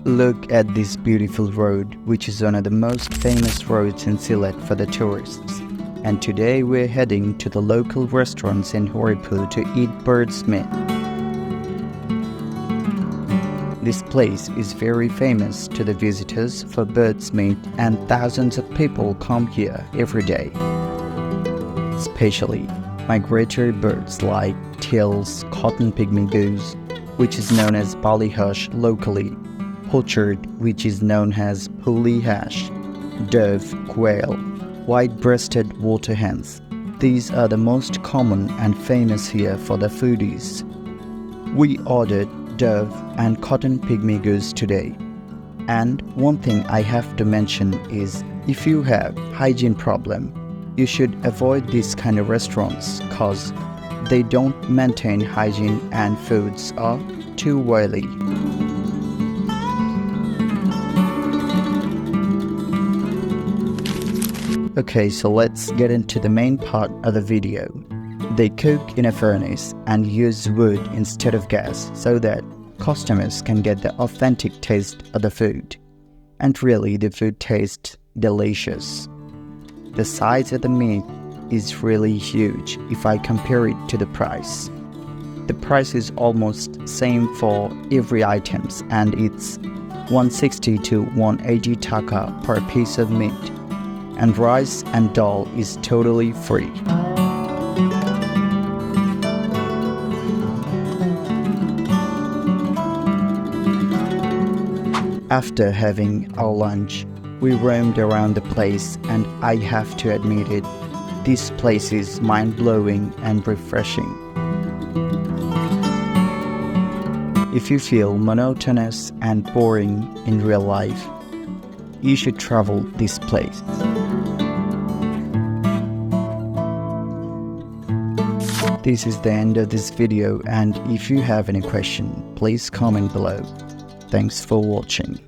Look at this beautiful road, which is one of the most famous roads in Sylhet for the tourists. And today we're heading to the local restaurants in Horipur to eat bird's meat. This place is very famous to the visitors for bird's meat, and thousands of people come here every day. Especially migratory birds like teals, cotton pygmy goose, which is known as ballyhash locally, pochard, which is known as puli hash, dove, quail, white-breasted water hens. These are the most common and famous here for the foodies. We ordered dove and cotton pygmy goose today. And one thing I have to mention is, if you have hygiene problem, you should avoid these kind of restaurants cause they don't maintain hygiene and foods are too oily. Okay, so let's get into the main part of the video. They cook in a furnace and use wood instead of gas so that customers can get the authentic taste of the food. And really, the food tastes delicious. The size of the meat is really huge if I compare it to the price. The price is almost same for every items, and it's 160 to 180 taka per piece of meat. And rice and dal is totally free. After having our lunch, we roamed around the place, and I have to admit it, this place is mind-blowing and refreshing. If you feel monotonous and boring in real life, you should travel this place. This is the end of this video, and if you have any question, please comment below. Thanks for watching.